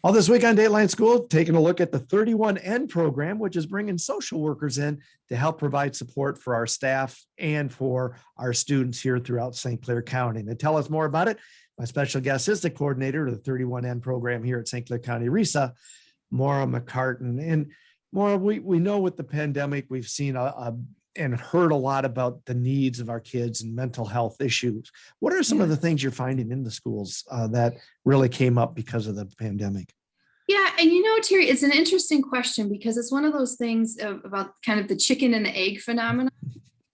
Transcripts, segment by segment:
All this week on Dateline School, taking a look at the 31N program, which is bringing social workers in to help provide support for our staff and for our students here throughout St. Clair County. And to tell us more about it, my special guest is the coordinator of the 31N program here at St. Clair County SCCRESA, Maura McCartan. And Maura, we know with the pandemic, we've seen and heard a lot about the needs of our kids and mental health issues. What are some of the things you're finding in the schools that really came up because of the pandemic? Yeah, and Terry, it's an interesting question because it's one of those things about kind of the chicken and the egg phenomenon.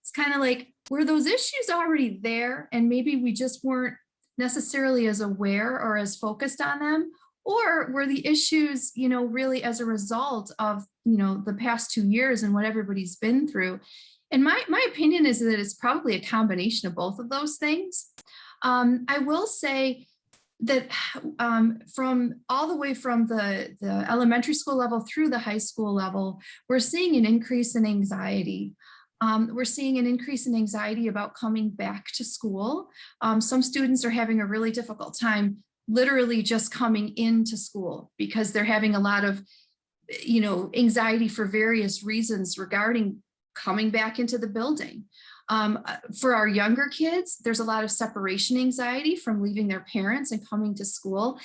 It's kind of like, were those issues already there and maybe we just weren't necessarily as aware or as focused on them? Or were the issues, really as a result of, the past 2 years and what everybody's been through? And my opinion is that it's probably a combination of both of those things. I will say that from all the way from the elementary school level through the high school level, we're seeing an increase in anxiety. We're seeing an increase in anxiety about coming back to school. Some students are having a really difficult time literally just coming into school because they're having a lot of, anxiety for various reasons regarding coming back into the building. For our younger kids, there's a lot of separation anxiety from leaving their parents and coming to school.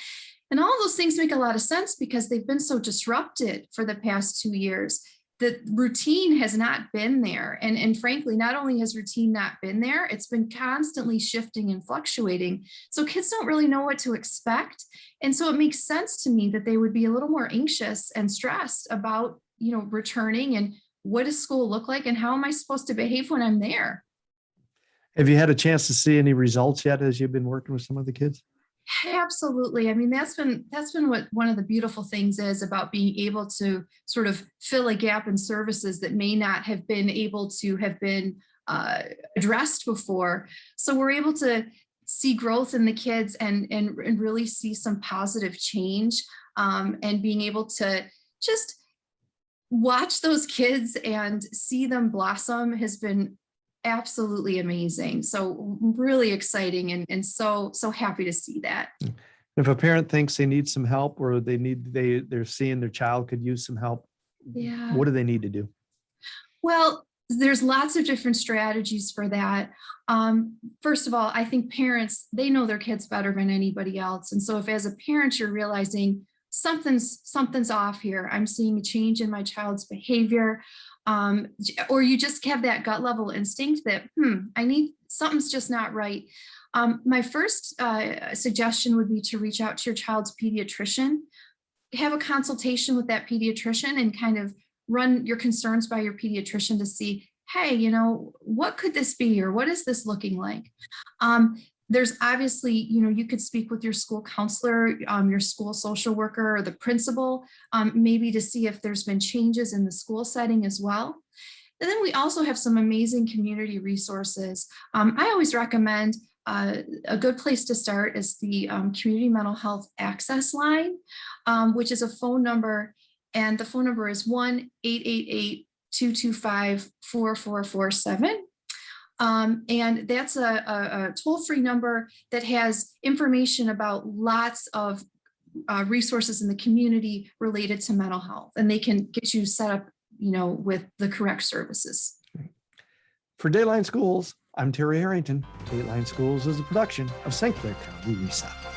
And all those things make a lot of sense because they've been so disrupted for the past 2 years. The routine has not been there. And frankly, not only has routine not been there, it's been constantly shifting and fluctuating. So kids don't really know what to expect. And so it makes sense to me that they would be a little more anxious and stressed about, returning and what does school look like and how am I supposed to behave when I'm there? Have you had a chance to see any results yet as you've been working with some of the kids? Absolutely. I mean, that's been what one of the beautiful things is about being able to sort of fill a gap in services that may not have been able to have been addressed before. So we're able to see growth in the kids and really see some positive change and being able to just watch those kids and see them blossom has been absolutely amazing. So really exciting and so happy to see that. If a parent thinks they need some help or they're seeing their child could use some help, what do they need to do? Well, there's lots of different strategies for that. First of all, I think parents, they know their kids better than anybody else. And so if as a parent, you're realizing something's off here, I'm seeing a change in my child's behavior, or you just have that gut level instinct that, something's just not right. My first suggestion would be to reach out to your child's pediatrician, have a consultation with that pediatrician and kind of run your concerns by your pediatrician to see, hey, what could this be? Or what is this looking like? There's obviously, you could speak with your school counselor, your school social worker, or the principal, maybe to see if there's been changes in the school setting as well. And then we also have some amazing community resources. I always recommend a good place to start is the Community Mental Health Access Line, which is a phone number, and the phone number is 1-888-225-4447. And that's a toll-free number that has information about lots of resources in the community related to mental health, and they can get you set up, with the correct services. For Dateline Schools, I'm Terry Harrington. Dateline Schools is a production of St. Clair County SCCRESA.